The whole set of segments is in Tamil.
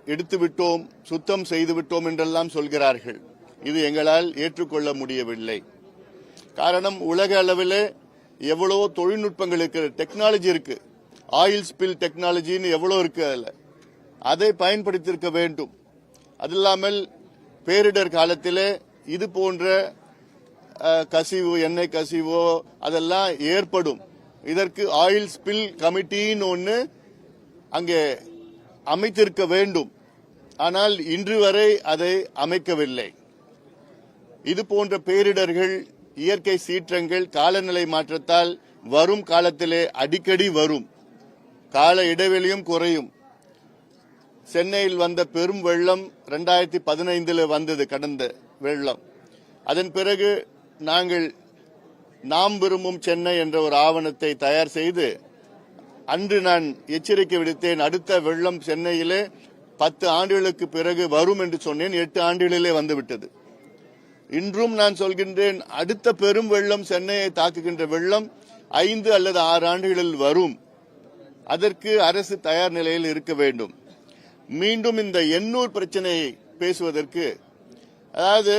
எடுத்து விட்டோம், சுத்தம் செய்து விட்டோம் என்றெல்லாம் சொல்கிறார்கள். இது எங்களால் ஏற்றுக்கொள்ள முடியவில்லை. காரணம், உலக அளவில் எவ்வளவோ தொழில்நுட்பங்கள் இருக்கு, டெக்னாலஜி இருக்கு, ஆயில் ஸ்பில் டெக்னாலஜின்னு எவ்வளோ இருக்கு, அதை பயன்படுத்தியிருக்க வேண்டும். அது இல்லாமல் பேரிடர் காலத்தில் இது போன்ற கசிவு, எண்ணெய் கசிவோ அதெல்லாம் ஏற்படும். இதற்கு ஆயில் ஸ்பில் கமிட்டின்னு ஒன்று அங்கே அமைத்திருக்க வேண்டும். ஆனால் இன்று வரை அதை அமைக்கவில்லை. இது போன்ற பேரிடர்கள், இயற்கை சீற்றங்கள் காலநிலை மாற்றத்தால் வரும் காலத்திலே அடிக்கடி வரும். கால இடைவெளியும் குறையும். சென்னையில் வந்த பெரும் வெள்ளம் 2015 வந்தது, கடந்த வெள்ளம். அதன் பிறகு நாங்கள் நாம் விரும்பும் சென்னை என்ற ஒரு ஆவணத்தை தயார் செய்து அன்று நான் எச்சரிக்கை விடுத்தேன். அடுத்த வெள்ளம் சென்னையிலே 10 ஆண்டுகளுக்கு பிறகு வரும் என்று சொன்னேன். 8 ஆண்டுகளிலே வந்துவிட்டது. இன்றும் நான் சொல்கின்றேன், அடுத்த பெரும் வெள்ளம், சென்னையை தாக்குகின்ற வெள்ளம் 5 அல்லது 6 ஆண்டுகளில் வரும். அதற்கு அரசு தயார் நிலையில் இருக்க வேண்டும். மீண்டும் இந்த எண்ணூர் பிரச்சனையை பேசுவதற்கு, அதாவது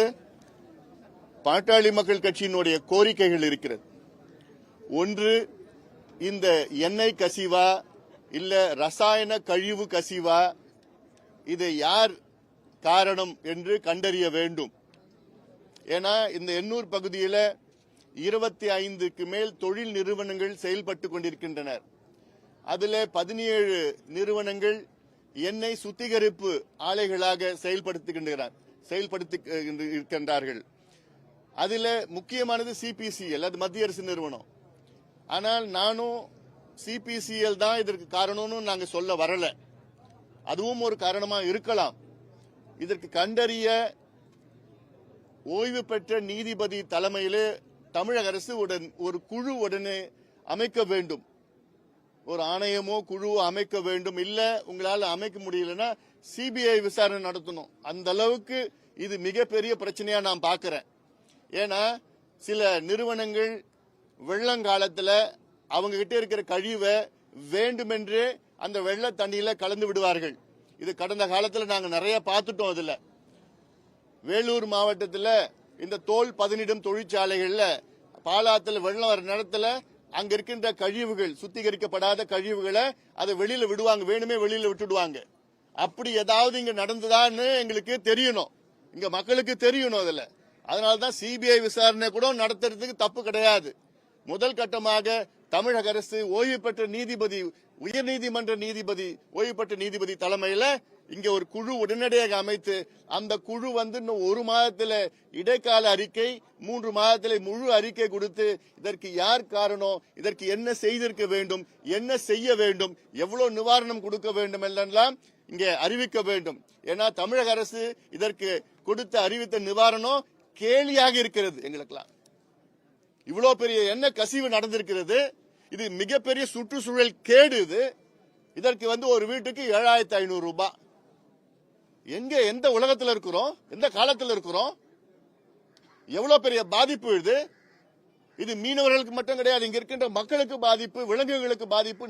பாட்டாளி மக்கள் கட்சியினுடைய கோரிக்கைகள் இருக்கிறது. ஒன்று, இந்த எண்ணெய் கசிவா இல்ல ரசாயன கழிவு கசிவா, இதை யார் காரணம் என்று கண்டறிய வேண்டும். ஏன்னா இந்த எண்ணூர் பகுதியில் 25க்கு மேல் தொழில் நிறுவனங்கள் செயல்பட்டு கொண்டிருக்கின்றனர். அதில் 17 நிறுவனங்கள் எண்ணெய் சுத்திகரிப்பு ஆலைகளாக செயல்படுத்துகின்றார்கள். அதில் முக்கியமானது சிபிசிஎல், அது மத்திய அரசு நிறுவனம். ஆனால் நானும் சிபிசிஎல் தான் இதற்கு காரணம்னு நாங்கள் சொல்ல வரல. அதுவும் ஒரு காரணமா இருக்கலாம். இதற்கு கண்டறிய ஓய்வு பெற்ற நீதிபதி தலைமையிலே தமிழக அரசு ஒரு குழு உடனே அமைக்க வேண்டும். ஒரு ஆணையமோ குழுவோ அமைக்க வேண்டும். இல்ல உங்களால அமைக்க முடியலன்னா சிபிஐ விசாரணை நடத்தணும். அந்த அளவுக்கு இது மிகப்பெரிய பிரச்சனையா நான் பார்க்கிறேன். ஏன்னா சில நிறுவனங்கள் வெள்ளங்காலத்துல அவங்க கிட்ட இருக்கிற கழிவை வேண்டுமென்றே அந்த வெள்ள தண்ணியில கலந்து விடுவார்கள். இது கடந்த காலத்துல நாங்க நிறைய பார்த்துட்டோம். அதுல வேலூர் மாவட்டத்தில் இந்த தோல் பதனிடும் தொழிற்சாலைகள்ல பாலாத்துல வெள்ளம் வர நேரத்துல அங்க இருக்கின்ற கழிவுகள், சுத்திகரிக்கப்படாத கழிவுகளை அதை வெளியில விடுவாங்க, வேணுமே வெளியில விட்டுடுவாங்க. அப்படி ஏதாவது இங்க நடந்ததான்னு எங்களுக்கு தெரியணும், இங்க மக்களுக்கு தெரியணும். அதுல அதனால்தான் சிபிஐ விசாரணை கூட நடத்துறதுக்கு தப்பு கிடையாது. முதல் கட்டமாக தமிழக அரசு ஓய்வு பெற்ற நீதிபதி, உயர்நீதிமன்ற நீதிபதி, ஓய்வு பெற்ற நீதிபதி தலைமையில இங்க ஒரு குழு உடனடியாக அமைத்து, அந்த குழு இன்னும் 1 மாதத்தில் இடைக்கால அறிக்கை, 3 மாதத்தில் முழு அறிக்கை கொடுத்து இதற்கு யார் காரணம், இதற்கு என்ன செய்திருக்க வேண்டும், என்ன செய்ய வேண்டும், எவ்வளவு நிவாரணம் கொடுக்க வேண்டும் எல்லாம் இங்கே அறிவிக்க வேண்டும். ஏன்னா தமிழக அரசு இதற்கு கொடுத்த அறிவித்த நிவாரணம் கேலியாக இருக்கிறது. எங்களுக்கெல்லாம் இவ்வளவு பெரிய என்ன கசிவு நடந்திருக்கிறது. இது மிகப்பெரிய சுற்றுச்சூழல் கேடு. இதற்கு ஒரு வீட்டுக்கு 7500 ரூபாய். எங்க, எந்த உலகத்தில் இருக்கிறோம், எந்த காலத்தில் இருக்கிறோம்? எவ்வளவு பெரிய பாதிப்பு இது. இது மீனவர்களுக்கு மட்டும் கிடையாது, இங்க இருக்கின்ற மக்களுக்கு பாதிப்பு, விலங்குகளுக்கு பாதிப்பு,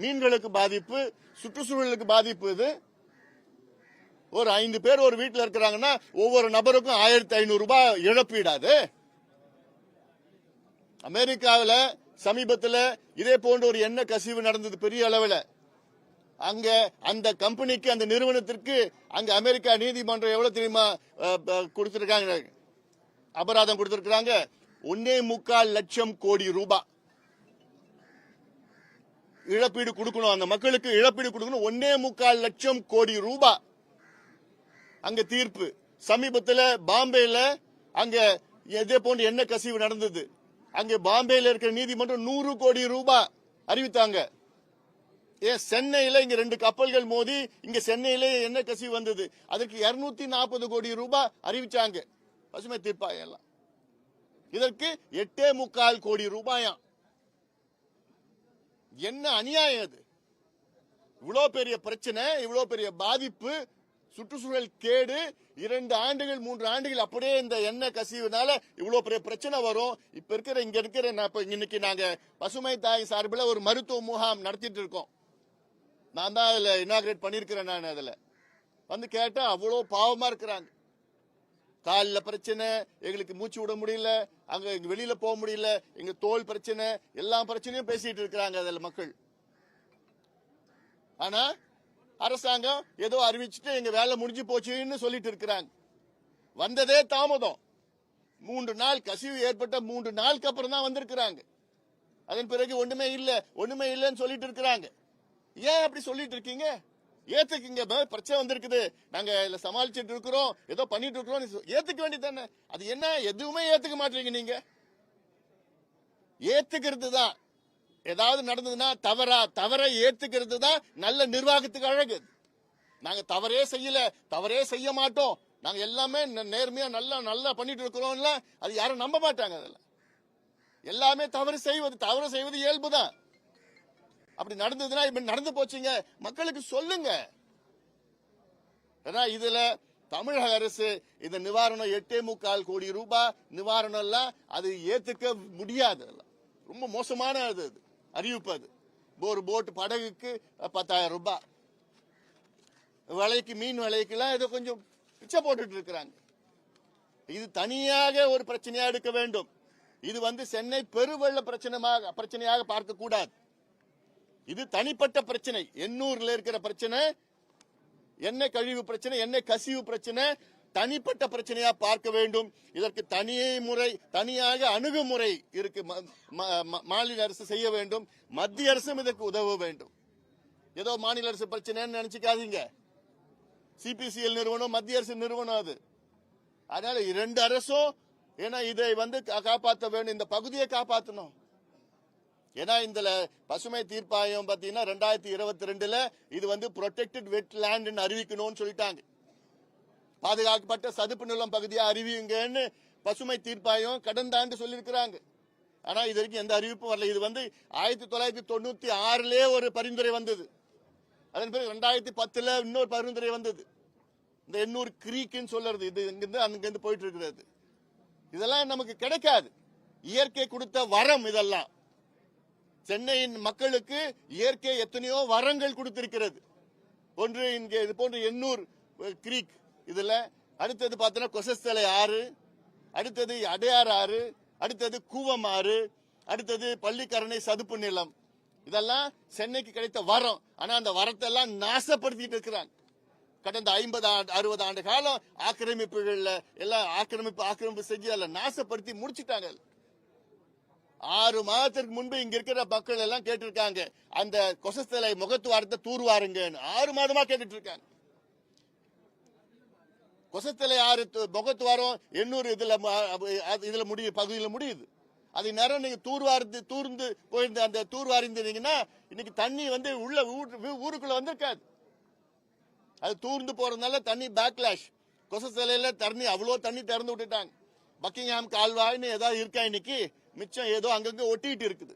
மீன்களுக்கு பாதிப்பு, சுற்றுச்சூழலுக்கு பாதிப்பு. இது ஒரு 5 பேர் ஒரு வீட்டில் இருக்கிறாங்கன்னா ஒவ்வொரு நபருக்கும் 1500 ரூபாய் இழப்பீடாது. அமெரிக்காவில் சமீபத்தில் இதே போன்ற ஒரு எண்ணெய் கசிவு நடந்தது பெரிய அளவில். அங்க அந்த கம்பெனிக்கு, அந்த நிறுவனத்திற்கு அங்க அமெரிக்கா நீதிமன்றம் எவ்வளவு தெரியுமா கொடுத்திருக்காங்க, அபராதம் கொடுத்திருக்காங்க? 1.25 லட்சம் கோடி ரூபாய் இழப்பீடு கொடுக்கணும். அந்த மக்களுக்கு இழப்பீடு கொடுக்கணும். 1.25 லட்சம் கோடி ரூபாய் அங்க தீர்ப்பு. சமீபத்தில் பாம்பேல அங்க இதே போன்ற எண்ணெய் கசிவு நடந்தது. அங்க பாம்பேல இருக்கிற நீதிமன்றம் 100 கோடி ரூபாய் அறிவித்தாங்க. ஏன் சென்னையில இங்க 2 கப்பல்கள் மோதி இங்க சென்னையில என்ன கசிவு வந்தது, அதற்கு 240 கோடி ரூபாய் அறிவிச்சாங்க பசுமை தீர்ப்பாயம். இதற்கு 8.25 கோடி ரூபாயாம். என்ன அநியாயம் அது! இவ்வளவு பெரிய பிரச்சனை, இவ்வளவு பெரிய பாதிப்பு, சுற்றுச்சூழல் கேடு. 2 ஆண்டுகள் 3 ஆண்டுகள் அப்படியே இந்த எண்ணெய் கசிவுனால இவ்வளவு பெரிய பிரச்சனை வரும். இப்ப இங்க இருக்கிற இன்னைக்கு நாங்க பசுமை தாய் சார்பில் ஒரு மருத்துவ முகாம் நடத்திட்டு இருக்கோம். நான் தான் அதுல இனாகிரேட் பண்ணிருக்கிறேன். நான் அதுல வந்து கேட்டா அவ்வளோ பாவமா இருக்கிறாங்க. காலில் பிரச்சனை, எங்களுக்கு மூச்சு விட முடியல, அங்க வெளியில போக முடியல, எங்க தோல் பிரச்சனை, எல்லா பிரச்சனையும் பேசிட்டு இருக்கிறாங்க அதுல மக்கள். ஆனா அரசாங்கம் ஏதோ அறிவிச்சுட்டு எங்க வேலை முடிஞ்சு போச்சுன்னு சொல்லிட்டு இருக்கிறாங்க. வந்ததே தாமதம். 3 நாள் கசிவு ஏற்பட்ட 3 நாளுக்கு அப்புறம் தான் வந்திருக்கிறாங்க. அதன் பிறகு ஒண்ணுமே இல்லைன்னு சொல்லிட்டு இருக்கிறாங்க. ஏன் அப்படி சொல்லிட்டு இருக்கீங்க? ஏத்துக்குங்க, பிரச்சனை வந்திருக்குது, நாங்க இதுல சமாளிச்சுட்டு இருக்கிறோம், ஏதோ பண்ணிட்டு இருக்கிறோம், ஏத்துக்க வேண்டியதானே. அது என்ன, எதுவுமே ஏத்துக்க மாட்டீங்க நீங்க. ஏத்துக்கிறது தான், ஏதாவது நடந்ததுன்னா தவற ஏத்துக்கிறது தான் நல்ல நிர்வாகத்துக்கு அழகு. நாங்க தவறே செய்ய மாட்டோம், நாங்க எல்லாமே நேர்மையா நல்லா பண்ணிட்டு இருக்கிறோம்ல, அது யாரும் நம்ப மாட்டாங்க. அதெல்லாம் எல்லாமே தவறு செய்வது இயல்புதான். அப்படி நடந்ததுன்னா இப்ப நடந்து போச்சுங்க, மக்களுக்கு சொல்லுங்க. ஏன்னா இதுல தமிழக அரசு இந்த நிவாரணம் 8.25 கோடி ரூபாய் நிவாரணம் எல்லாம் அது ஏத்துக்க முடியாது. ரொம்ப மோசமான அறிவிப்பு. அது ஒரு போட் படகுக்கு 10,000 ரூபாய் விலைக்கு, மீன் விலைக்கு எல்லாம் ஏதோ கொஞ்சம் பிச்சை போட்டுட்டு இருக்கிறாங்க. இது தனியாக ஒரு பிரச்சனையா எடுக்க வேண்டும். இது சென்னை பெருவெள்ள பிரச்சனையாக பார்க்க கூடாது. இது தனிப்பட்ட பிரச்சனை. எண்ணூர்ல இருக்கிற பிரச்சனை, எண்ணெய் கழிவு பிரச்சனை, எண்ணெய் கசிவு பிரச்சனை தனிப்பட்ட பிரச்சனையா பார்க்க வேண்டும். இதற்கு தனியாக அணுகுமுறை இருக்கு. மாநில அரசு செய்ய வேண்டும், மத்திய அரசும் இதற்கு உதவ வேண்டும். ஏதோ மாநில அரசு பிரச்சனைன்னு நினைச்சுக்காதீங்க. சிபிசிஎல் நிறுவனம் மத்திய அரசு நிறுவனம் அது. அதனால 2 அரசும் ஏன்னா இதை காப்பாற்ற வேண்டும், இந்த பகுதியை காப்பாற்றணும். ஏன்னா இந்த பசுமை தீர்ப்பாயம் பாத்தீங்கன்னா 2022ல இது புரொடெக்டட் வெட்லேண்ட் அறிவிக்கணும்னு சொல்லிட்டாங்க. பாதுகாக்கப்பட்ட சதுப்பு நிலம் பகுதியா அறிவிங்கன்னு பசுமை தீர்ப்பாயம் கடந்த ஆண்டு சொல்லியிருக்கிறாங்க. ஆனா இது வரைக்கும் எந்த அறிவிப்பும் வரல. இது 1996லே ஒரு பரிந்துரை வந்தது. அதன் பிறகு 2010ல இன்னொரு பரிந்துரை வந்தது. இந்த எண்ணூர் கிரீக்னு சொல்றது, இது இங்கிருந்து அங்கிருந்து போயிட்டு இருக்கிறது. இதெல்லாம் நமக்கு கிடைக்காது, இயற்கை கொடுத்த வரம். இதெல்லாம் சென்னையின் மக்களுக்கு இயற்கை எத்தனையோ வரங்கள் கொடுத்திருக்கிறது. ஒன்று இங்கே இது போன்ற எண்ணூர் கிரீக், இதுல அடுத்தது பார்த்தோன்னா கொசஸ்தலை ஆறு, அடுத்தது அடையார் ஆறு, அடுத்தது கூவம் ஆறு, அடுத்தது பள்ளிக்கரணை சதுப்பு நிலம். இதெல்லாம் சென்னைக்கு கிடைத்த வரம். ஆனா அந்த வரத்தை எல்லாம் நாசப்படுத்திட்டு இருக்கிறாங்க. கடந்த 50-60 ஆண்டு காலம் ஆக்கிரமிப்புகள்ல எல்லாம் ஆக்கிரமிப்பு செஞ்சு அதில் நாசப்படுத்தி முடிச்சுட்டாங்க. 6 மாதத்திற்கு முன்பு இங்க இருக்கிற மக்கள் எல்லாம் கேட்டிருக்காங்க, அந்த கொசஸ்தலை முகத்துவாரத்தை தூர்வாருங்க. 6 மாதமா கேட்டுட்டு இருக்காங்க. கொசஸ்தலை 6 முகத்துவாரம் 800 இதுல முடியுது, பகுதியில் முடியுது. அது நேரம் நீங்க தூர்ந்து போயிருந்த அந்த தூர்வாரிந்தீங்கன்னா இன்னைக்கு தண்ணி உள்ள ஊருக்குள்ள வந்திருக்காது. அது தூர்ந்து போறதுனால தண்ணி பேக்லாஷ். கொசஸ்தலையில தண்ணி அவ்வளோ தண்ணி திறந்து விட்டுட்டாங்க. பக்கிங்ஹாம் கால்வாய்னு ஏதாவது இருக்கா இன்னைக்கு? மிச்சம் ஏதோ அங்கங்க ஒட்டிட்டு இருக்குது.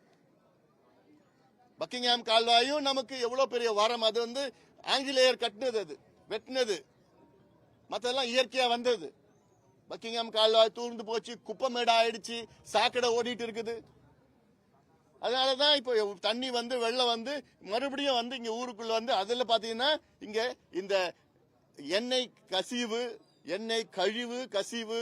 பக்கிங்ஹாம் கால்வாயும் நமக்கு எவ்வளவு பெரிய வரம். அது ஆங்கிலேயர் கட்டினது, அது வெட்டினது, மத்தெல்லாம் இயற்கையா வந்தது. பக்கிங்ஹாம் கால்வாய் தூர்ந்து போச்சு, குப்பமேடா ஆயிடுச்சு, சாக்கடை ஓடிட்டு இருக்குது. அதனாலதான் இப்போ தண்ணி வெள்ளம் மறுபடியும் இங்க ஊருக்குள்ள அதுல பாத்தீங்கன்னா இங்க இந்த எண்ணெய் கசிவு, எண்ணெய் கழிவு கசிவு,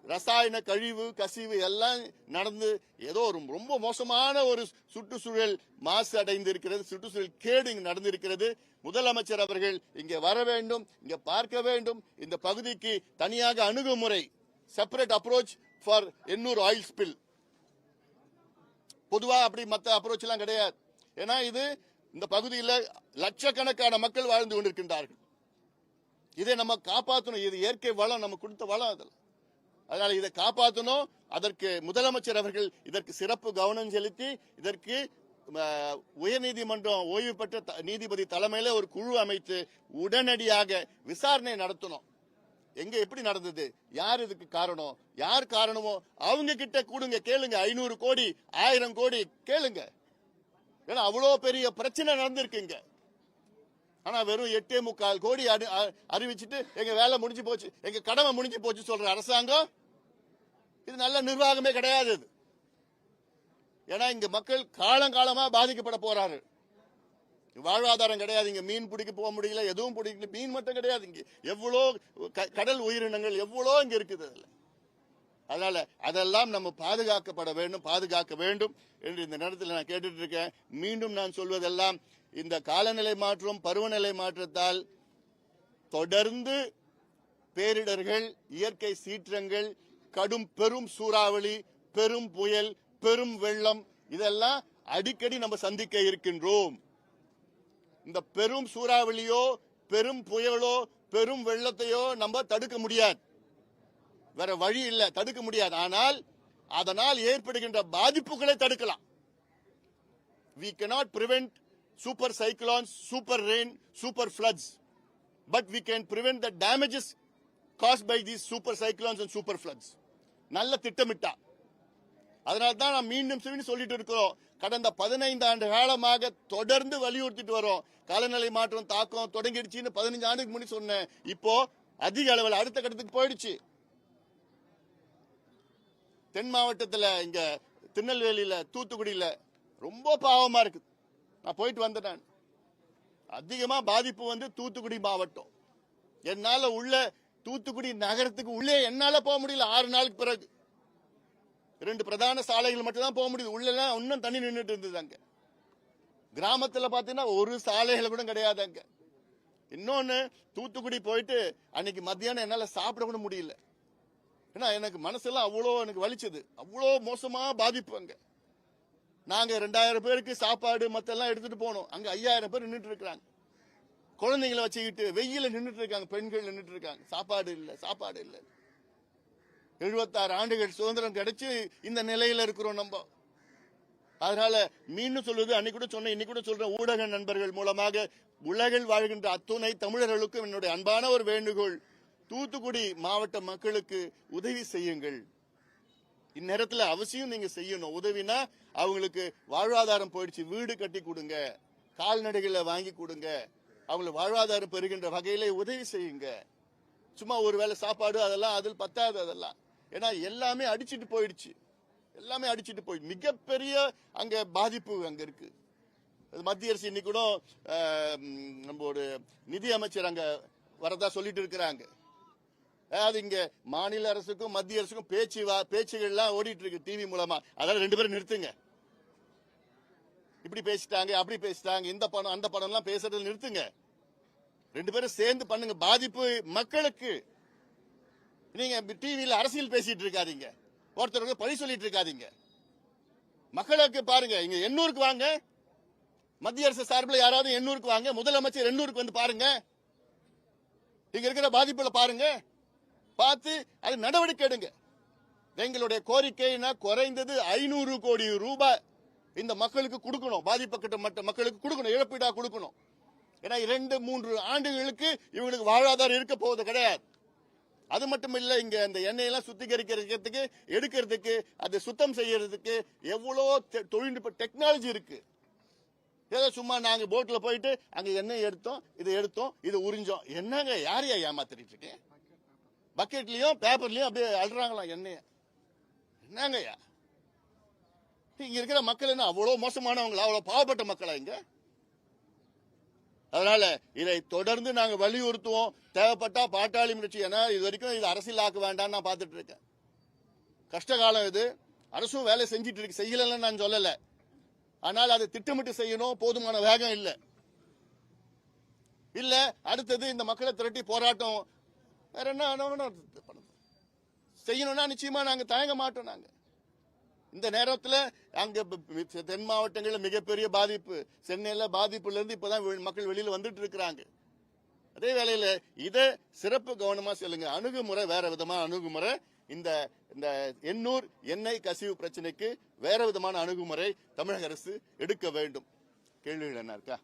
ரசாயன கழிவு கசிவு எல்லாம் நடந்து ஏதோ ரொம்ப மோசமான ஒரு சுற்றுச்சூழல் மாசு அடைந்து இருக்கிறது. சுற்றுச்சூழல் கேடு இங்கு நடந்திருக்கிறது. முதலமைச்சர் அவர்கள் இங்கே வர வேண்டும், இங்க பார்க்க வேண்டும். இந்த பகுதிக்கு தனியாக அணுகுமுறை, separate approach for Ennore oil spill. பொதுவா அப்படி மற்ற அப்ரோச் எல்லாம் கிடையாது. ஏன்னா இந்த பகுதியில் லட்சக்கணக்கான மக்கள் வாழ்ந்து கொண்டிருக்கின்றார்கள். இதை நம்ம காப்பாற்றணும். இது இயற்கை வளம், நம்ம கொடுத்த வளம். அதனால இதை காப்பாற்றணும். அதற்கு முதலமைச்சர் அவர்கள் இதற்கு சிறப்பு கவனம் செலுத்தி இதற்கு உயர்நீதிமன்றம் ஓய்வு பெற்ற நீதிபதி தலைமையில ஒரு குழு அமைத்து உடனடியாக விசாரணை நடத்தணும். எங்க எப்படி நடந்தது, யார் இதுக்கு காரணம், யார் காரணமோ அவங்க கிட்ட கூடுங்க, கேளுங்க. 500 கோடி 1000 கோடி கேளுங்க. ஏன்னா அவ்வளவு பெரிய பிரச்சனை நடந்திருக்குங்க. ஆனா வெறும் 8.25 கோடி அறிவிச்சுட்டு எங்க வேலை முடிஞ்சு போச்சு, எங்க கடமை முடிஞ்சு போச்சு சொல்ற அரசாங்கம் இது நல்ல நிர்வாகமே கிடையாது. ஏன்னா இங்க மக்கள் காலங்காலமா பாதிக்கப்பட போறாரு. வாழ்வாதாரம் கிடையாது. இங்க மீன் பிடிக்க போக முடியல, எதுவும் பிடிக்கல. மீன் மட்டும் கிடையாது, இங்க எவ்வளோ கடல் உயிரினங்கள் எவ்வளோ இங்க இருக்குது. அதனால அதெல்லாம் நம்ம பாதுகாக்க வேண்டும் என்று இந்த நேரத்தில் நான் கேட்டுட்டு இருக்கேன். மீண்டும் நான் சொல்வதெல்லாம், இந்த காலநிலை மாற்றம், பருவநிலை மாற்றத்தால் தொடர்ந்து பேரிடர்கள், இயற்கை சீற்றங்கள், பெரும் சூறாவளி, பெரும் புயல், பெரும் வெள்ளம், இதெல்லாம் அடிக்கடி நம்ம சந்திக்க இருக்கின்றோம். இந்த பெரும் சூறாவளியோ, பெரும் புயலோ, பெரும் வெள்ளத்தையோ நம்ம தடுக்க முடியாது, வேற வழி இல்ல, தடுக்க முடியாது. ஆனால் அதனால் ஏற்படுகின்ற பாதிப்புகளை தடுக்கலாம். We cannot prevent super cyclones, super rain, super floods, but we can prevent the damages caused by these super cyclones and super floods. நல்ல திட்டமிட்டா. அதனால தான் நான் மீண்டும் சொல்லிட்டு இருக்கிறோம். கடந்த 15 ஆண்டு காலமாக தொடர்ந்து வலியுறுத்திட்டு வரோம். காலநிலை மாற்றம் தாக்கம் தொடங்கிடுச்சுன்னு 15 ஆண்டுக்கு முன்னாடி சொன்னேன். இப்போ அதிக அளவில் அடுத்த கட்டத்துக்கு போயிடுச்சு. தென் மாவட்டத்தில், இங்க திருநெல்வேலியில, தூத்துக்குடியில ரொம்ப பாவமா இருக்கு. நான் போயிட்டு வந்தேன். அதிகமா பாதிப்பு தூத்துக்குடி மாவட்டம். என்னால தூத்துக்குடி நகரத்துக்கு உள்ளே என்னால போக முடியல. 6 நாளுக்கு பிறகு 2 பிரதான சாலைகள் மட்டும் தான் போக முடியுது. உள்ள இன்னும் தண்ணி நின்றுட்டு இருந்தது. அங்க கிராமத்துல பாத்தீங்கன்னா ஒரு சாலைகள் கூட கிடையாது அங்க. இன்னொன்னு, தூத்துக்குடி போயிட்டு அன்னைக்கு மத்தியானம் என்னால சாப்பிட கூட முடியல. ஏன்னா எனக்கு மனசெல்லாம் அவ்வளோ எனக்கு வலிச்சது. அவ்வளோ மோசமா பாதிப்பு அங்க. நாங்க 2000 பேருக்கு சாப்பாடு மத்தெல்லாம் எடுத்துட்டு போனோம். அங்க 5000 பேர் நின்றுட்டு இருக்காங்க. குழந்தைங்களை வச்சுக்கிட்டு வெயில நின்றுட்டு இருக்காங்க, பெண்கள் நின்றுட்டு இருக்காங்க. சாப்பாடு இல்ல. 76 ஆண்டுகள் சுதந்திரம் கிடைச்சு இந்த நிலையில இருக்கிறோம் நம்ம. அதனால மீண்டும் சொல்வது, அன்னைக்கு கூட சொன்னேன், இன்னைக்கு கூட சொல்றேன், ஊடக நண்பர்கள் மூலமாக உலகில் வாழ்கின்ற அத்துணை தமிழர்களுக்கும் என்னுடைய அன்பான ஒரு வேண்டுகோள், தூத்துக்குடி மாவட்ட மக்களுக்கு உதவி செய்யுங்கள். இந்நேரத்தில் அவசியம் நீங்க செய்யணும். உதவினா அவங்களுக்கு வாழ்வாதாரம் போயிடுச்சு, வீடு கட்டி கொடுங்க, கால்நடைகளை வாங்கி கொடுங்க, அவங்களுக்கு வாழ்வாதாரம் பெறுகின்ற வகையிலே உதவி செய்யுங்க. சும்மா ஒரு வேளை சாப்பாடு அதெல்லாம் அதில் பத்தாது. அதெல்லாம் ஏன்னா எல்லாமே அடிச்சிட்டு போயிடுச்சு. மிகப்பெரிய அங்க பாதிப்பு அங்க இருக்கு. மத்திய அரசு இன்னைக்கு கூட நம்ம ஒரு நிதி அமைச்சர் அங்க வரதா சொல்லிட்டு இருக்கிறாங்க. அதாவது இங்க மாநில அரசுக்கும் மத்திய அரசுக்கும் பேச்சுகள்லாம் ஓடிட்டு இருக்கு டிவி மூலமா. அதனால 2 பேரும் நிறுத்துங்க. இப்படி பேசிட்டாங்க, அப்படி பேசிட்டாங்க, இந்த பணம் அந்த பணம் எல்லாம் பேசுறதுல நிறுத்துங்க. 2 பேரும் சேர்ந்து பண்ணுங்க. பாதிப்பு மக்களுக்கு. நீங்க டிவியில அரசியல் பேசிட்டு இருக்காதீங்க, ஒருத்தருக்கு பழி சொல்லிட்டு இருக்காதீங்க. மக்களுக்கு பாருங்க. இங்க எண்ணூருக்கு வாங்க, மத்திய அரசு சார்பில் யாராவது எண்ணூருக்கு வாங்க, முதலமைச்சர் எண்ணூருக்கு வந்து பாருங்க, இங்க இருக்கிற பாதிப்புல பாருங்க, பார்த்து அது நடவடிக்கை எடுங்க. எங்களுடைய கோரிக்கைனா குறைந்தது 500 கோடி ரூபாய் இந்த மக்களுக்கு கொடுக்கணும். பாதிக்கப்பட்ட மக்களுக்கு கொடுக்கணும், இழப்பீடா கொடுக்கணும். ஏன்னா 2-3 ஆண்டுகளுக்கு இவங்களுக்கு வாழ்வாதாரம் இருக்க போவது கிடையாது. அது மட்டும் இல்ல, இங்க இந்த எண்ணெயெல்லாம் சுத்திகரிக்கிறதுக்கு, எடுக்கிறதுக்கு, அதை சுத்தம் செய்யறதுக்கு எவ்வளவு தொழில்நுட்ப டெக்னாலஜி இருக்கு. ஏதோ சும்மா நாங்க போட்ல போயிட்டு அங்க எண்ணெய் எடுத்தோம், இது உறிஞ்சோம். என்னங்க யாரையா ஏமாத்திட்டு இருக்கேன்? பக்கெட்லயும் பேப்பர்லயும் அப்படியே அழுறாங்களாம் எண்ணெய. என்னங்கய்யா, இங்க இருக்கிற மக்கள் என்ன அவ்வளவு மோசமானவங்களா, அவ்வளவு பாவப்பட்ட மக்களா இங்க? அதனால இதை தொடர்ந்து நாங்க வலியுறுத்துவோம். தேவைப்பட்டா பாட்டாளி முயற்சி, ஏன்னா இது வரைக்கும் இது அரசியல் ஆக்க வேண்டாம் நான் பார்த்துட்டு இருக்கேன். கஷ்டகாலம் இது. அரசும் வேலை செஞ்சிட்டு இருக்கு, செய்யலன்னு நான் சொல்லல. ஆனால் அதை திட்டமிட்டு செய்யணும். போதுமான வேகம் இல்ல. அடுத்தது இந்த மக்களை திரட்டி போராட்டம் வேற என்ன செய்யணும்னா நிச்சயமா நாங்க தயங்க மாட்டோம். நாங்க இந்த நேரத்தில் அங்க தென் மாவட்டங்களில் மிகப்பெரிய பாதிப்பு, சென்னையில பாதிப்புல இருந்து இப்பதான் மக்கள் வெளியில வந்துட்டு இருக்கிறாங்க. அதே வேளையில இதை சிறப்பு கவனமா செல்லுங்க. அணுகுமுறை வேற விதமான அணுகுமுறை. இந்த எண்ணூர் எண்ணெய் கசிவு பிரச்சனைக்கு வேற விதமான அணுகுமுறை தமிழக அரசு எடுக்க வேண்டும். கேள்விகள் என்ன இருக்கா?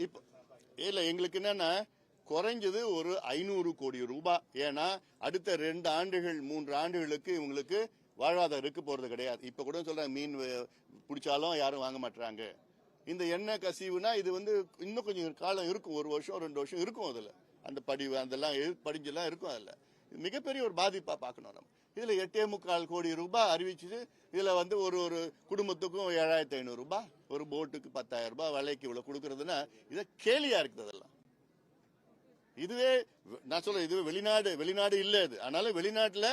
இப்ப இல்ல, எங்களுக்கு என்னன்னா குறைஞ்சது ஒரு 500 கோடி ரூபாய். ஏன்னா அடுத்த 2 ஆண்டுகள் 3 ஆண்டுகளுக்கு இவங்களுக்கு வாழ்வாதாரம் இருக்க போறது கிடையாது. இப்ப கூட சொல்றாங்க, மீன் பிடிச்சாலும் யாரும் வாங்க மாட்டாங்க. இந்த எண்ணெய் கசிவுனா இது இன்னும் கொஞ்சம் காலம் இருக்கும், 1 வருஷம் 2 வருஷம் இருக்கும். அதுல அந்த படிவு அதெல்லாம் படிஞ்செல்லாம் இருக்கும். அதுல மிகப்பெரிய ஒரு பாதிப்பா பார்க்கணும் நம்ம. இதுல 8.25 கோடி ரூபாய் அறிவிச்சு இதுல வந்து ஒரு ஒரு குடும்பத்துக்கும் 7,500 ரூபாய், ஒரு போட்டுக்கு 10,000 ரூபாய் விலைக்கு இவ்வளவு கொடுக்கறதுன்னா இத கேலியா இருக்குது. அதெல்லாம் இதுவே நான் சொல்றேன், இதுவே வெளிநாடு இல்ல இது. ஆனாலும் வெளிநாட்டுல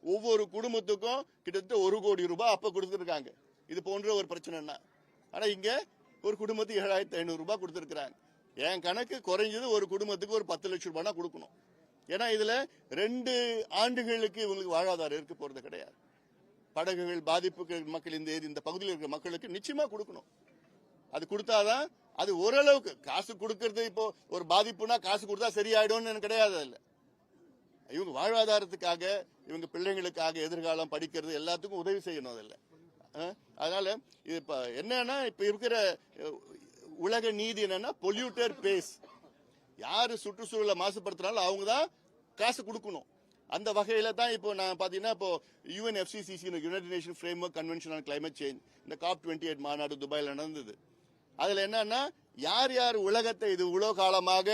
ஒவ்வொரு குடும்பத்துக்கும் கிட்டத்தட்ட 1 கோடி ரூபாய் அப்ப கொடுத்துருக்காங்க இது போன்ற ஒரு பிரச்சனைனா. ஆனா இங்க ஒரு குடும்பத்துக்கு 7,500 ரூபாய் கொடுத்துருக்காங்க. என் கணக்கு குறைஞ்சது ஒரு குடும்பத்துக்கு ஒரு 10 லட்சம் ரூபாய் கொடுக்கணும். ஏன்னா இதுல 2 ஆண்டுகளுக்கு இவங்களுக்கு வாழ்வாதாரம் இருக்க போறது கிடையாது. படகுகள் பாதிப்புக்கு மக்கள் இந்த பகுதியில் இருக்கிற மக்களுக்கு நிச்சயமா கொடுக்கணும். அது கொடுத்தாதான் அது ஓரளவுக்கு காசு கொடுக்கறது. இப்போ ஒரு பாதிப்புனா காசு கொடுத்தா சரியாயிடும் கிடையாது. இல்ல, இவங்க வாழ்வாதாரத்துக்காக, இவங்க பிள்ளைங்களுக்காக, எதிர்காலம் படிக்கிறது எல்லாத்துக்கும் உதவி செய்யணும். அதில்ல அதனால இது இப்ப என்னன்னா, இப்ப இருக்கிற உலக நீதி என்னன்னா பொல்யூட்டர் பேஸ். யாரு சுற்றுச்சூழலை மாசுபடுத்தினாலும் அவங்க தான் காசு கொடுக்கணும். அந்த வகையில தான் இப்போ நான் பாத்தீங்கன்னா இப்போ UNFCCC United nation framework convention on climate change இந்த COP28 மாநாடு துபாயில நடந்தது. அதுல என்னன்னா யார் யார் உலகத்தை இது இவ்வளவு காலமாக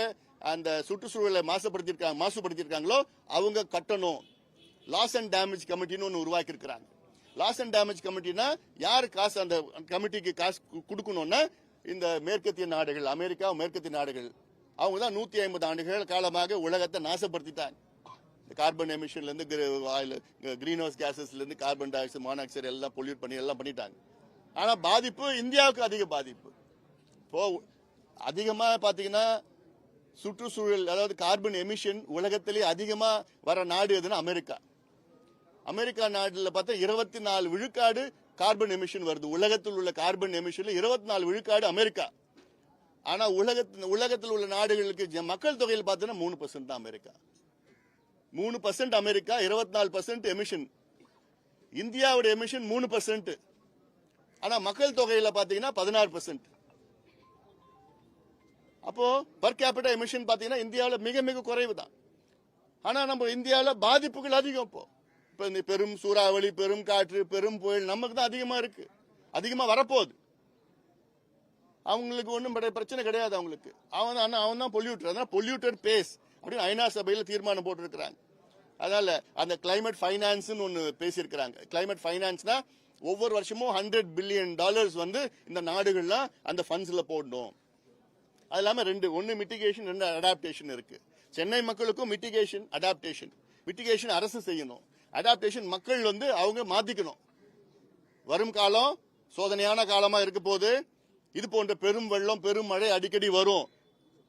அந்த சுற்றுச்சூழலை மாசுபடுத்திருக்காங்களோ அவங்க கட்டணும். லாஸ் அண்ட் டேமேஜ் கமிட்டின்னு ஒன்று உருவாக்கி இருக்கிறாங்க. லாஸ் அண்ட் டேமேஜ் கமிட்டினா யாரு காசு அந்த கமிட்டிக்கு காசு கொடுக்கணும்னா இந்த மேற்கத்திய நாடுகள், அமெரிக்கா மேற்கத்திய நாடுகள், அவங்க தான் 150 ஆண்டுகள் காலமாக உலகத்தை நாசப்படுத்திட்டாங்க. கார்பன் எமிஷன்ல இருந்து கிரீன் ஹவுஸ் கேசஸ்ல இருந்து கார்பன் டை ஆக்சைடு, மானாக்சைடு எல்லாம் பொல்யூட் பண்ணி எல்லாம் பண்ணிட்டாங்க. ஆனா பாதிப்பு இந்தியாவுக்கு அதிக பாதிப்பு. இப்போ அதிகமா பாத்தீங்கன்னா சுற்றுச்சூழல், அதாவது கார்பன் எமிஷன் உலகத்திலேயே அதிகமா வர நாடு எதுன்னா அமெரிக்கா. அமெரிக்கா நாடுல பார்த்தா 24 விழுக்காடு கார்பன் எமிஷன் வருது. உலகத்தில் உள்ள கார்பன் எமிஷன்ல 24 விழுக்காடு அமெரிக்கா. ஆனா உலகத்தில் உள்ள நாடுகளுக்கு மக்கள் தொகையில் பார்த்தீங்கன்னா 3% தான் அமெரிக்கா. 3% America, 24% emission. இந்தியாவுடைய எமிஷன் 3%. ஆனா மக்கள் தொகையில பாத்தீங்கன்னா 16%. அப்போ பர் கேபிட்டா எமிஷன் பாத்தீங்கன்னா இந்தியாவில் மிக மிக குறைவு தான். ஆனா நம்ம இந்தியாவில் பாதிப்புகள் அதிகம். இப்போ இந்த பெரும் சூறாவளி, பெரும் காற்று, பெரும் புயல் நமக்கு தான் அதிகமா இருக்கு, அதிகமா வரப்போகுது. அவங்களுக்கு ஒன்றும் பிரச்சனை கிடையாது. அவங்களுக்கு அவன் தான் பொல்யூட்டர். அதனால பொல்யூட்டர் பேஸ் அப்படின்னு ஐநா சபையில் தீர்மானம் போட்டிருக்கிறாங்க. அதனால அந்த கிளைமேட் ஃபைனான்ஸ் ஒன்னு பேசியிருக்கிறாங்க. கிளைமேட் ஃபைனான்ஸ்னா ஒவ்வொரு வருஷமும் $100 பில்லியன் வந்து இந்த நாடுகள்லாம் அந்த ஃபண்ட்ஸ்ல போடணும். அது இல்லாம ஒன்னு மிட்டிகேஷன், 2 அடாப்டேஷன் இருக்கு. சென்னை மக்களுக்கும் மிட்டிகேஷன், அடாப்டேஷன். மிட்டிகேஷன் அரசு செய்யணும், அடாப்டேஷன் மக்கள் அவங்க மாத்திக்கணும். வரும் காலம் சோதனையான காலமா இருக்க போது. இது போன்ற பெரும் வெள்ளம், பெரும் மழை அடிக்கடி வரும்.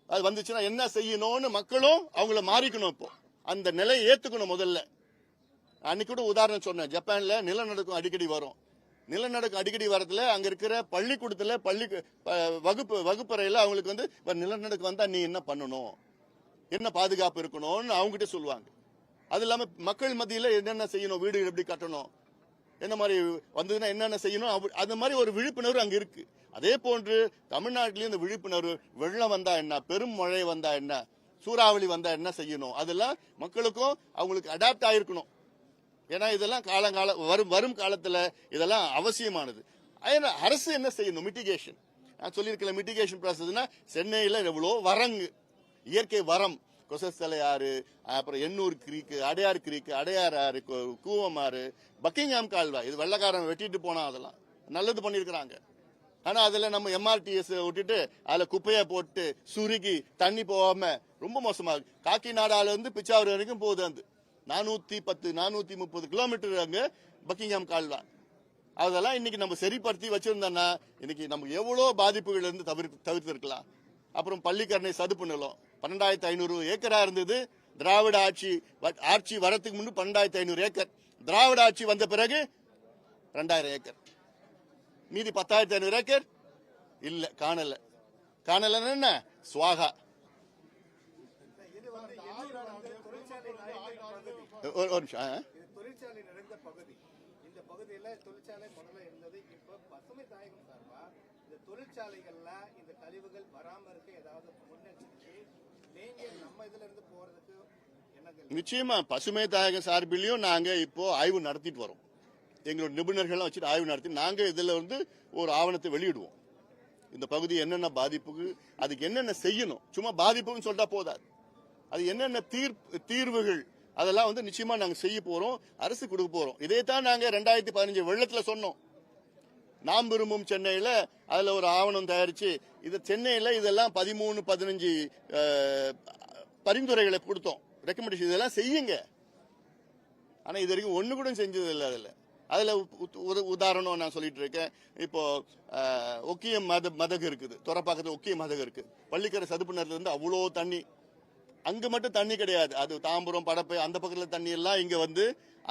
அது வந்துச்சுன்னா என்ன செய்யணும்னு மக்களும் அவங்கள மாறிக்கணும். இப்போ அந்த நிலையை ஏத்துக்கணும். முதல்ல அன்னைக்கு கூட உதாரணம் சொன்னேன், ஜப்பான்ல நிலநடுக்கம் அடிக்கடி வரும். நிலநடுக்கம் அடிக்கடி வரதுல அங்க இருக்கிற பள்ளிக்கூடத்துல வகுப்பறையில அவங்களுக்கு நிலநடுக்கம் வந்தா நீ என்ன பண்ணணும், என்ன பாதுகாப்பு இருக்கணும்னு அவங்க கிட்ட சொல்லுவாங்க. அது இல்லாம மக்கள் மத்தியில என்னென்ன செய்யணும், வீடு எப்படி கட்டணும், என்ன மாதிரி வந்ததுன்னா என்னென்ன செய்யணும், அது மாதிரி ஒரு விழிப்புணர்வு அங்க இருக்கு. அதே போன்று தமிழ்நாட்டிலேயும் இந்த விழிப்புணர்வு, வெள்ளம் வந்தா என்ன, பெரும் மழை வந்தா என்ன, சூறாவளி வந்தா என்ன செய்யணும், அதெல்லாம் மக்களுக்கும் அவங்களுக்கு அடாப்ட் ஆயிருக்கணும். ஏன்னா இதெல்லாம் வரும் காலத்துல இதெல்லாம் அவசியமானது. அரசு என்ன செய்யணும், மிட்டிகேஷன். நான் சொல்லியிருக்கல, மிட்டிகேஷன் ப்ராசஸ்னா சென்னையில எவ்வளோ வரங்கு, இயற்கை வரம், கொசஸ்தலையாறு, அப்புறம் எண்ணூர் கிரீக்கு, அடையார் கிரீக்கு, அடையார் ஆறு, கூவமாறு, பக்கிங்ஹாம் கால்வாய், இது வெள்ளக்காரன் வெட்டிட்டு போனா அதெல்லாம் நல்லது பண்ணிருக்கிறாங்க. ஆனா அதுல நம்ம MRTS விட்டுட்டு அதுல குப்பையை போட்டு சுருகி தண்ணி போகாம ரொம்ப மோசமா இருக்கு. காக்கிநாடால இருந்து பிச்சாவூர் வரைக்கும் போகுது. அந்த 430 கிலோமீட்டர் அங்க பக்கிங்ஹாம் கால்வாய். அதெல்லாம் இன்னைக்கு நம்ம சரிப்படுத்தி வச்சிருந்தோம்னா இன்னைக்கு நமக்கு எவ்வளவு பாதிப்புகள் இருந்து தவிர்த்து இருக்கலாம். அப்புறம் பள்ளிக்கரணை சதுப்பு நிலம் 12,500 ஏக்கரா இருந்தது. திராவிட ஆட்சி வரத்துக்கு முன்பு 12,500 ஏக்கர். திராவிட ஆட்சி வந்த பிறகு 2,000 ஏக்கர். மீதி 10,500 ஏக்கர் இல்ல, காணல என்ன சுவாகா. ஒரு நிமிஷம். தொழிற்சாலை நிறைந்த பகுதி, இந்த பகுதியில தொழிற்சாலை முதல்ல இருந்தது. இப்ப பசுமை தாயகம் சார்பா இந்த தொழிற்சாலைகள்ல இந்த கழிவுகள் வராம இருக்க ஏதாவது முன்னெச்சரிக்கை நீங்க நம்ம இதுல இருந்து போறதுக்கு என்ன? நிச்சயமா பசுமை தாயகம் சார்பிலையும் நாங்க இப்போ ஆய்வு நடத்திட்டு வரோம். எங்களோட நிபுணர்கள் வச்சுட்டு ஆய்வு நடத்தி நாங்க இதுல ஒரு ஆவணத்தை வெளியிடுவோம். இந்த பகுதி என்னென்ன பாதிப்புக்கு, அதுக்கு என்னென்ன செய்யணும். சும்மா பாதிப்புன்னு சொல்லிட்டா போதாது, அது என்னென்ன தீர்வுகள் அதெல்லாம் வந்து நிச்சயமா நாங்க செய்ய போறோம், அரசு கொடுக்க போறோம். இதே தான் நாங்க 2015 வெள்ளத்துல சொன்னோம். நாம் விரும்பும் சென்னையில அதுல ஒரு ஆவணம் தயாரிச்சு இது சென்னையில இதெல்லாம் 13, 15 பரிந்துரைகளை கொடுத்தோம், ரெக்கமெண்டேஷன். இதெல்லாம் செய்யுங்க. ஆனா இது வரைக்கும் ஒண்ணு கூட செஞ்சது இல்லை. அதுல ஒரு உதாரணம் நான் சொல்லிட்டு இருக்கேன். இப்போ ஒக்கியம் மதகு இருக்குது, துறப்பாக்கத்துல ஒக்கியம் மதகு இருக்கு. பள்ளிக்கரை சதுப்பு நிலத்துல இருந்து அவ்வளோ தண்ணி, அங்க மட்டும் தண்ணி கிடையாது, அது தாம்பரம் படப்பை அந்த பக்கத்துல தண்ணி எல்லாம் இங்க வந்து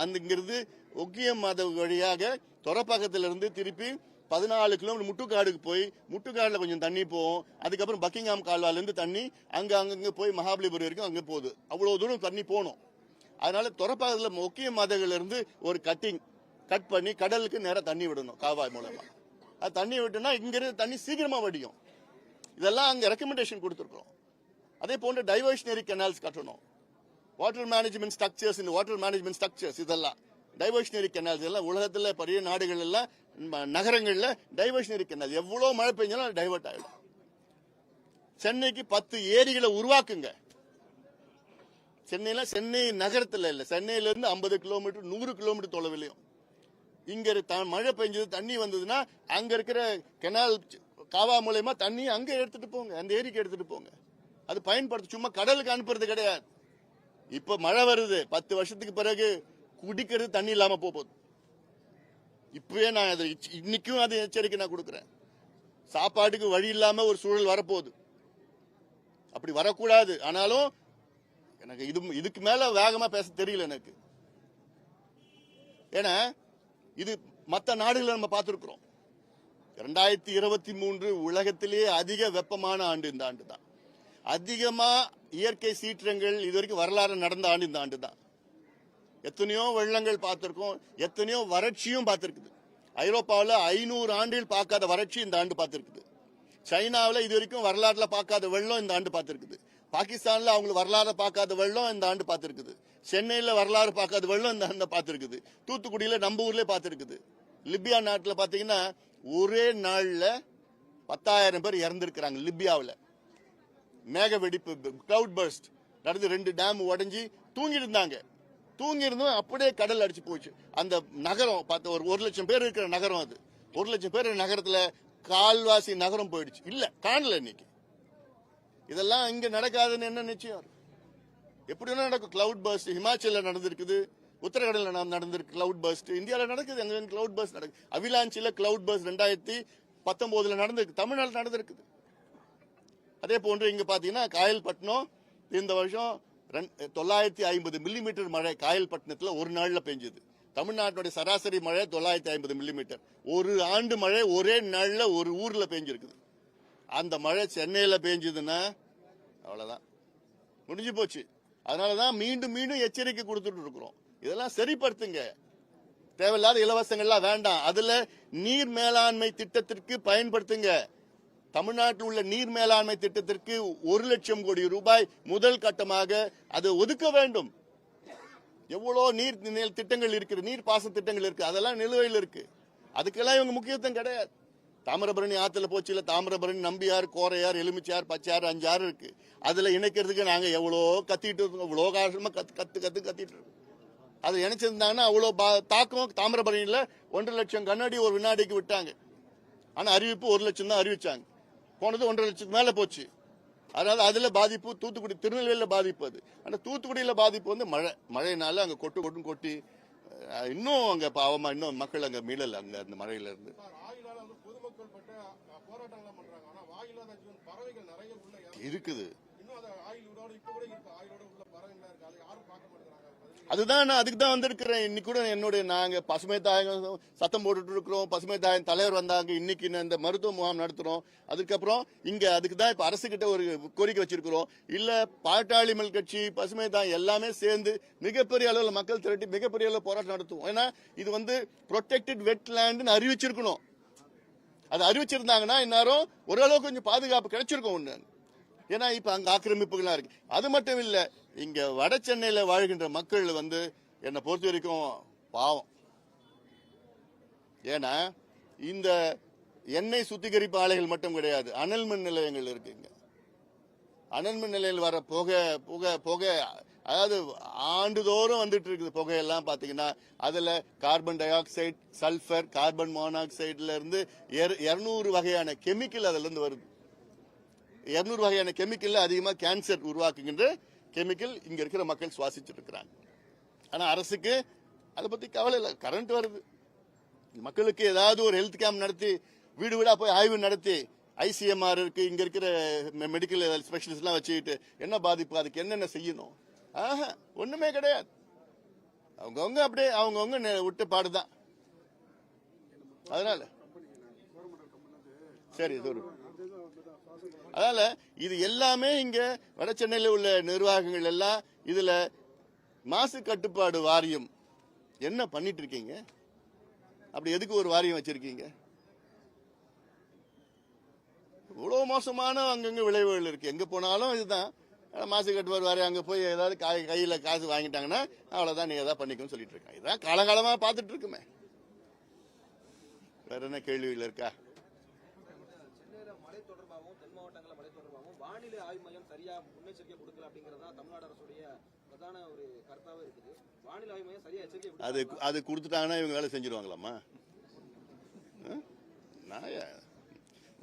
அங்கிருந்து ஒக்கியம் மதகு வழியாக துறப்பாக்கத்துல இருந்து திருப்பி 14 கிலோமீட்டர் முட்டுக்காடுக்கு போய் முட்டுக்காடுல கொஞ்சம் தண்ணி போகும். அதுக்கப்புறம் பக்கிங்ஹாம் கால்வால இருந்து தண்ணி அங்க போய் மகாபலிபுரம் வரைக்கும் அங்க போகுது. அவ்வளவு தூரம் தண்ணி போகணும். அதனால துறப்பாக்கத்துல ஒக்கியம் மதகுல இருந்து ஒரு கட் பண்ணி கடலுக்கு நேரம் தண்ணி விடணும் காவாய் மூலமா. அது தண்ணி விட்டுனா இங்க இருந்து தண்ணி சீக்கிரமா வடியும். இதெல்லாம் அங்க ரெக்கமெண்டேஷன் கொடுத்துருக்கோம். அதே போன்று டைவர்ஷனரி கெனால்ஸ் கட்டணும். வாட்டர் மேனேஜ்மெண்ட் ஸ்ட்ரக்சர்ஸ் இதெல்லாம் டைவர்ஷனரி கெனால்ஸ் எல்லாம் உலகத்துல பெரிய நாடுகள் எல்லாம் நகரங்கள்ல டைவர்ஷனரி கெனால் எவ்வளவு மழை பெஞ்சாலும் டைவர்ட் ஆயிடும். சென்னைக்கு 10 ஏரிகளை உருவாக்குங்க. சென்னை நகரத்துல இல்ல, சென்னையில இருந்து 50 கிலோமீட்டர் 100 கிலோமீட்டர் தொலைவிலையும் இங்க மழை பெஞ்சது தண்ணி வந்ததுன்னா அங்க இருக்கிற கெனால் காவா மூலமா தண்ணி அங்க எடுத்துட்டு போங்க, அந்த ஏரிக்கு எடுத்துட்டு போங்க. அது பயன்படுத்த சும்மா கடலுக்கு அனுப்புறது கிடையாது. இப்ப மழை வருது, 10 வருஷத்துக்கு பிறகு குடிக்கிறது தண்ணி இல்லாம போகுது. இப்பவே நான் இன்னைக்கும் அது எச்சரிக்கை நான் கொடுக்கிறேன். சாப்பாட்டுக்கு வழி இல்லாம ஒரு சூழல் வரப்போகுது. அப்படி வரக்கூடாது. ஆனாலும் எனக்கு இதுக்கு மேல வேகமா பேச தெரியல எனக்கு. ஏன்னா இது மற்ற நாடுகளை நம்ம பார்த்திருக்கிறோம். 2023 உலகத்திலேயே அதிக வெப்பமான ஆண்டு இந்த ஆண்டு தான். அதிகமா இயற்கை சீற்றங்கள் இதுவரைக்கும் வரலாறு நடந்த ஆண்டு இந்த ஆண்டு தான். எத்தனையோ வெள்ளங்கள் பார்த்திருக்கோம், எத்தனையோ வறட்சியும் பார்த்திருக்குது. ஐரோப்பாவில் 500 ஆண்டில் பார்க்காத வறட்சி இந்த ஆண்டு பார்த்திருக்குது. சைனாவில் இது வரைக்கும் வரலாறுல பார்க்காத வெள்ளம் இந்த ஆண்டு பார்த்திருக்குது. பாகிஸ்தான்ல அவங்க வரலாறு பார்க்காத வெள்ளம் இந்த ஆண்டு பார்த்திருக்குது. சென்னையில வரலாறு பார்க்காத வெள்ளம் இந்த ஆண்டு பார்த்திருக்குது. தூத்துக்குடியில நம்ம ஊர்லயே பார்த்திருக்குது. லிபியா நாட்டில் பாத்தீங்கன்னா ஒரே நாள்ல 10,000 பேர் இறந்திருக்கிறாங்க. லிபியாவில் மேக வெடிப்பு கிளவுட் பர்ஸ்ட் நடந்து 2 டேம் உடைஞ்சி தூங்கிட்டு இருந்தாங்க. தூங்கி இருந்தும் அப்படியே கடல் அடிச்சு போச்சு. அந்த நகரம் பார்த்த ஒரு 1,00,000 பேர் இருக்கிற நகரம், அது 1,00,000 பேர் நகரத்துல கால்வாசி நகரம் போயிடுச்சு. இல்ல காணல இன்னைக்கு. இதெல்லாம் இங்க நடக்காதுன்னு என்ன நிச்சயம்? எப்படி நடக்கும்? கிளவுட் பர்ஸ்ட் ஹிமாச்சல்ல நடந்திருக்குது, உத்தரகடல நடந்திருக்கு கிளவுட் பர்ஸ்ட், இந்தியாவில நடக்குது. அங்க கிளவுட் பர்ஸ்ட் நடக்குது. அவிலாஞ்சில கிளவுட் பர்ஸ்ட் 2019 நடந்திருக்கு, தமிழ்நாடு நடந்திருக்குது. அதே போன்று இங்க பாத்தீங்கன்னா காயல்பட்டினம் இந்த வருஷம் 950 மில்லிமீட்டர் மழை காயல்பட்டினத்துல ஒரு நாள்ல பெஞ்சது. தமிழ்நாட்டுடைய சராசரி மழை 950 மில்லிமீட்டர். ஒரு ஆண்டு மழை ஒரே நாள்ல ஒரு ஊர்ல பெஞ்சிருக்குது. அந்த மழை சென்னையில பெஞ்சதுன்னா அவ்வளவுதான், முடிஞ்சு போச்சு. அதனாலதான் மீண்டும் மீண்டும் எச்சரிக்கை கொடுத்துட்டு இருக்கிறோம். இதெல்லாம் சரிப்படுத்துங்க. தேவையில்லாத இலவசங்கள்லாம் வேண்டாம். அதுல நீர் மேலாண்மை திட்டத்திற்கு பயன்படுத்துங்க. தமிழ்நாட்டில் உள்ள நீர் மேலாண்மை திட்டத்திற்கு 1,00,000 கோடி ரூபாய் முதல் கட்டமாக அது ஒதுக்க வேண்டும். எவ்வளவு நீர் திட்டங்கள் இருக்கு, நீர் பாசன திட்டங்கள் இருக்கு, அதெல்லாம் நிலுவையில் இருக்கு. அதுக்கெல்லாம் இவங்க முக்கியத்துவம் கிடையாது. தாமிரபரணி ஆத்துல போச்சு, இல்ல தாமிரபரணி, நம்பியார், கோரையார், எலுமிச்சார், பச்சாறு 5 ஆறு இருக்கு. அதுல இணைக்கிறதுக்கு நாங்க எவ்வளோ கத்திட்டு இருக்கோம், இவ்வளோ காலமா கத்திட்டு இருக்கோம். அதை இணைச்சிருந்தாங்கன்னா அவ்வளவு தாக்கம். தாமிரபரணியில 1,00,000 கண்ணாடி ஒரு வினாடிக்கு விட்டாங்க. ஆனா அறிவிப்பு 1,00,000 தான் அறிவிச்சாங்க. போனது 1,50,000 மேல போச்சு. அதனால அதுல பாதிப்பு தூத்துக்குடி, திருநெல்வேலியில பாதிப்பு. அது ஆனா தூத்துக்குடியில பாதிப்பு வந்து மழைனால அங்க கொட்டி இன்னும் அங்க பாவமா இன்னும் மக்கள் அங்க மீளல அங்க அந்த மழையில இருந்து. இருக்குது. அதுதான் நான் அதுக்கு தான் வந்திருக்கிறேன். இன்னைக்கு கூட என்னுடைய நாங்க பசுமை தாயகம் சத்தம் போட்டுட்டு இருக்கிறோம். பசுமை தாயம் தலைவர் வந்தாங்க. இன்னைக்கு இந்த மருத்துவ முகாம் நடத்துறோம். அதுக்கப்புறம் இங்க அதுக்கு தான் இப்ப அரசு கிட்ட ஒரு கோரிக்கை வச்சிருக்கிறோம். இல்ல பாட்டாளி மல் கட்சி, பசுமை தாயம் எல்லாமே சேர்ந்து மிகப்பெரிய அளவில் மக்கள் திரட்டி மிகப்பெரிய அளவில் போராட்டம் நடத்துவோம். ஏன்னா இது வந்து ப்ரொடெக்டட் வெட்லேண்ட் அறிவிச்சிருக்கணும். அது அறிவிச்சிருந்தாங்கன்னா இந்நேரம் ஓரளவுக்கு கொஞ்சம் பாதுகாப்பு கிடைச்சிருக்கும் ஒண்ணு. ஏன்னா இப்ப அங்க ஆக்கிரமிப்புகள்லாம் இருக்கு. அது மட்டும் இல்ல, இங்க வட சென்னையில வாழ்கின்ற மக்கள் வந்து என்னை பொறுத்த வரைக்கும் பாவம். ஏன்னா இந்த எண்ணெய் சுத்திகரிப்பு ஆலைகள் மட்டும் கிடையாது, அனல் மின் நிலையங்கள் இருக்குங்க. அனல் மின் நிலையங்கள் வர புகை அதாவது ஆண்டுதோறும் வந்துட்டு இருக்குது புகையெல்லாம் பாத்தீங்கன்னா அதுல carbon dioxide, sulphur, carbon மோனாக்சைடுல இருந்து 200 வகையான கெமிக்கல் அதுல இருந்து வருது. 200 வகையான கெமிக்கல் அதிகமா கேன்சர் உருவாக்குகின்ற கெமிக்கல் இங்க இருக்கிற மக்கள் சுவாசிச்சுட்டு இருக்கிறாங்க. ஆனா அரசுக்கு அதை பத்தி கவலை இல்லை. கரண்ட் வருது, மக்களுக்கு ஏதாவது ஒரு ஹெல்த் கேம்ப் நடத்தி வீடு வீடா போய் ஆய்வு நடத்தி ICMR இருக்கு, இங்க இருக்கிற மெடிக்கல் ஸ்பெஷலிஸ்ட் எல்லாம் வச்சுக்கிட்டு என்ன பாதிப்பு, அதுக்கு என்னென்ன செய்யணும், ஒண்ணுமே கிடையாது. அவங்கவுங்க அப்படியே அவங்கவுங்க விட்டு பாடுதான். அதனால சரி இது ஒரு அதனால இது எல்லாமே இங்க வட சென்னையில் உள்ள நிர்வாகங்கள் எல்லாம் இதுல மாசு கட்டுப்பாடு வாரியம் என்ன பண்ணிட்டு இருக்கீங்க? அப்படி எதுக்கு ஒரு வாரியம் வச்சிருக்கீங்க? இவ்வளவு மோசமான அங்கங்க விளைவுகள் இருக்கு. எங்க போனாலும் இதுதான் மாசு கட்டுப்பாடு வாரியம். அங்க போய் ஏதாவது கையில காசு வாங்கிட்டாங்கன்னா அவ்வளவுதான், நீங்க ஏதாவது பண்ணிக்கணும்னு சொல்லிட்டு இருக்காங்க. இதான் காலகாலமா பார்த்துட்டு இருக்குமே. வேற என்ன கேள்விகள் இருக்கா? சென்னையில மழை தொடர்பாகவும் தென் மாவட்டங்களில் மழை தொடர்பாகவும் வானிலை ஆய்வு மையம் சரியா முன்னெச்சரிக்கை கொடுக்கல அப்படிங்கறதா தமிழ்நாடு அரசுடைய பிரதான ஒரு கருத்தாவே இருக்குது. வானிலை ஆய்வு மையம் சரியா எச்சரிக்கை அது கொடுத்துட்டாங்கன்னா இவங்க வேலை செஞ்சிருவாங்களாமா?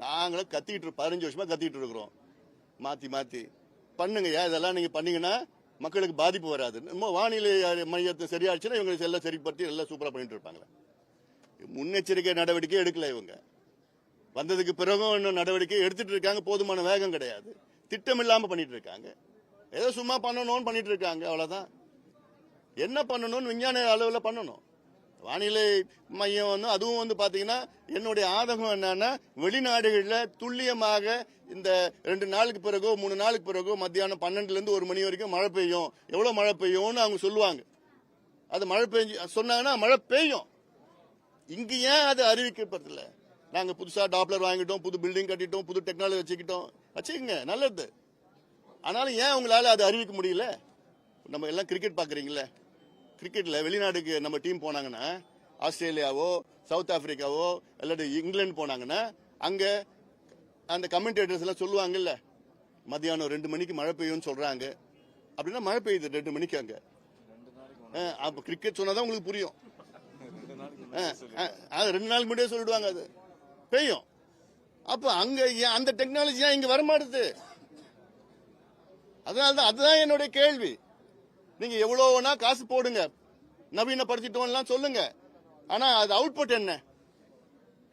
நாங்களும் கத்திட்டு 15 வருஷமா கத்திட்டு இருக்கிறோம். மாத்தி பண்ணுங்கய்யா, இதெல்லாம் நீங்க பண்ணீங்கன்னா மக்களுக்கு பாதிப்பு வராது. நம்ம வானிலை மையத்தை சரியாச்சுன்னா இவங்க எல்லாம் சரிப்படுத்தி எல்லாம் சூப்பரா பண்ணிட்டு இருப்பாங்களே. முன்னெச்சரிக்கை நடவடிக்கை எடுக்கல இவங்க. வந்ததுக்கு பிறகும் இன்னும் நடவடிக்கை எடுத்துட்டு இருக்காங்க. போதுமான வேகம் கிடையாது. திட்டம் இல்லாம பண்ணிட்டு இருக்காங்க. ஏதோ சும்மா பண்ணணும்னு பண்ணிட்டு இருக்காங்க, அவ்வளவுதான். என்ன பண்ணணும்னு விஞ்ஞான அளவில் பண்ணணும். வானிலை மையம் அதுவும் பாத்தீங்கன்னா என்னுடைய ஆதகம் என்னன்னா, வெளிநாடுகளில் துல்லியமாக இந்த 2 நாளுக்கு பிறகோ 3 நாளுக்கு பிறகோ மத்தியானம் 12 இருந்து 1 மணி வரைக்கும் மழை பெய்யும், எவ்வளவு மழை பெய்யும்னு அவங்க சொல்லுவாங்க. அது மழை பெஞ்சு சொன்னாங்கன்னா மழை பெய்யும். இங்க ஏன் அது அறிவிக்கப்படல? நாங்க புதுசா டாப்லர் வாங்கிட்டோம், புது பில்டிங் கட்டிட்டோம், புது டெக்னாலஜி வச்சுக்கோங்க, நல்லது. ஆனாலும் ஏன் உங்களால அது அறிவிக்க முடியல? நம்ம எல்லாம் கிரிக்கெட் பாக்குறீங்களே, கிரிக்கெட்ல வெளிநாடுக்கு நம்ம டீம் போனாங்கன்னா, ஆஸ்திரேலியாவோ சவுத் ஆப்பிரிக்காவோ இல்லாட்டி இங்கிலாந்து போனாங்கன்னா அங்க அந்த கமெண்டேட்டர்ஸ் எல்லாம் சொல்லுவாங்கல்ல, மத்தியானம் 2 மணிக்கு மழை பெய்யும்னு சொல்றாங்க. அப்படின்னா மழை பெய்யுது 2 மணிக்கு அங்க. அப்ப கிரிக்கெட் சொன்னாதான் உங்களுக்கு புரியும். 2 நாளுக்கு முன்னாடியே சொல்லிடுவாங்க அது பெய்யும். அப்ப அங்க அந்த டெக்னாலஜி இங்க வரமாட்டுது. அதனாலதான் அதுதான் என்னுடைய கேள்வி. நீங்க எவ்வளவுனா காசு போடுங்க, நவீனப்படுத்திட்டோம் சொல்லுங்க, ஆனா அது அவுட்புட் என்ன?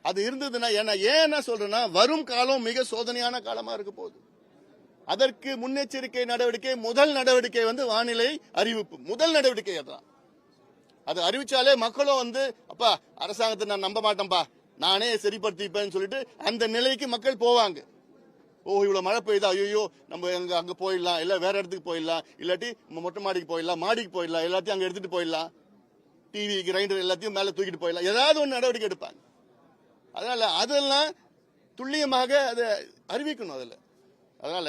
அது இருந்ததுன்னா என்ன சொல்றேன்னா, வரும் காலம் மிக சோதனையான காலமா இருக்க போகுது. அதற்கு முன்னெச்சரிக்கை நடவடிக்கை, முதல் நடவடிக்கை வானிலை அறிவிப்பு. முதல் நடவடிக்கை அதான். அது அறிவிச்சாலே மக்களும் அப்பா அரசாங்கத்தை நான் நம்ப மாட்டேன்பா, நானே சரிப்படுத்திப்பேன்னு சொல்லிட்டு அந்த நிலைக்கு மக்கள் போவாங்க. ஓ இவ்வளவு மழை பெய்யுதா, ஐயோ நம்ம அங்க போயிடலாம், இல்ல வேற இடத்துக்கு போயிடலாம், இல்லாட்டி மொட்டை மாடிக்கு போயிடலாம், மாடிக்கு போயிடலாம், எல்லாத்தையும் அங்க எடுத்துட்டு போயிடலாம், டிவி கிரைண்டர் எல்லாத்தையும் மேல தூக்கிட்டு போயிடலாம், ஏதாவது ஒன்று நடவடிக்கை எடுப்பாங்க. அதனால அதெல்லாம் துல்லியமாக அதை அறிவிக்கணும். அதனால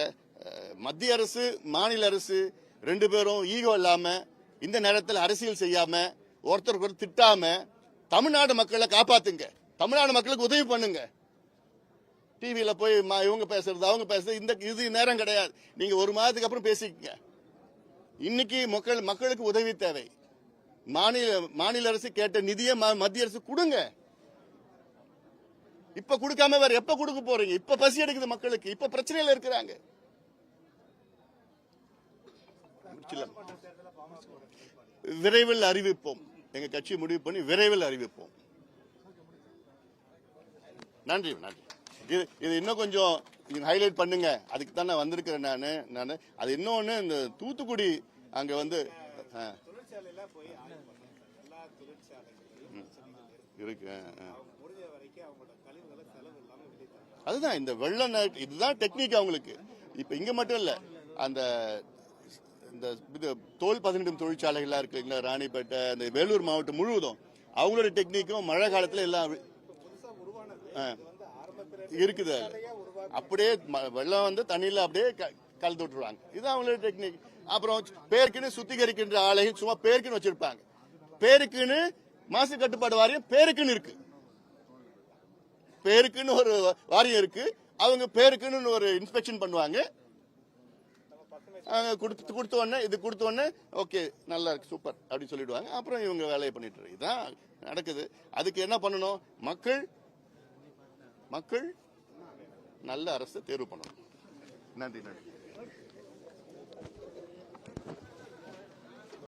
மத்திய அரசு மாநில அரசு 2 பேரும் ஈகோ இல்லாம இந்த நேரத்தில் அரசியல் செய்யாம ஒருத்தருக்கு திட்டாம தமிழ்நாடு மக்களை காப்பாத்துங்க, தமிழ்நாடு மக்களுக்கு உதவி பண்ணுங்க. டிவியில போய் இவங்க பேசுறது அவங்க பேசுறது இது நேரம் கிடையாது. நீங்க 1 மாதத்துக்கு அப்புறம் பேசிக்கங்க. இன்னைக்கு மக்களுக்கு உதவி தேவை. மாநில அரசு கேட்ட நிதியை மத்திய அரசு கொடுங்க. இப்ப கொடுக்காம வேற எப்ப கொடுக்க போறீங்க? இப்ப பசி எடுக்குது மக்களுக்கு, இப்ப பிரச்சனையில இருக்கிறாங்க. விரைவில் அறிவிப்போம். எங்க கட்சி முடிவு பண்ணி விரைவில் அறிவிப்போம். நன்றி. இது இன்னும் கொஞ்சம் ஹைலைட் பண்ணுங்க. அதுக்கு தான் நான் வந்திருக்கிறேன். நான் அது இன்னொன்னு, இந்த தூத்துக்குடி அங்க தொழிற்சாலையில போய் எல்லா தொழிற்சாலைகளும் இருக்கு. முடிஞ்ச வரைக்கும் அவங்களோட கழிவுகளை செலவு இல்லாம வெளியிட்டாங்க. அதுதான் இந்த வெள்ள இதுதான் டெக்னிக் அவங்களுக்கு. இப்ப இங்க மட்டும் இல்ல, அந்த இந்த தோல் 18 தொழிற்சாலைகள்லாம் இருக்கு இல்ல, ராணிப்பேட்டை, இந்த வேலூர் மாவட்டம் முழுவதும் அவங்களோட டெக்னிக்கும் மழை காலத்துல எல்லாம் இருக்குது. அப்படியே வெள்ளம் தண்ணியில அப்படியே கலந்து விட்டுருவாங்க. இது அவங்களோட டெக்னிக். அப்புறம் பேருக்குன்னு சுத்திகரிக்கின்ற ஆலைகள் சும்மா பேருக்குன்னு வச்சிருப்பாங்க. பேருக்குன்னு மாசு கட்டுப்பாடு வாரியம் பேருக்குன்னு இருக்கு. பேருக்குன்னு ஒரு வாரியம் இருக்கு. அவங்க பேருக்குன்னு ஒரு இன்ஸ்பெக்ஷன் பண்ணுவாங்க. கொடுத்த உடனே ஓகே நல்லா இருக்கு சூப்பர் அப்படின்னு சொல்லிடுவாங்க. அப்புறம் இவங்க வேலையை பண்ணிட்டு இருக்கு. இதுதான் நடக்குது. அதுக்கு என்ன பண்ணணும்? மக்கள் நல்ல அரசு தேர்வு பண்ணணும். நன்றி.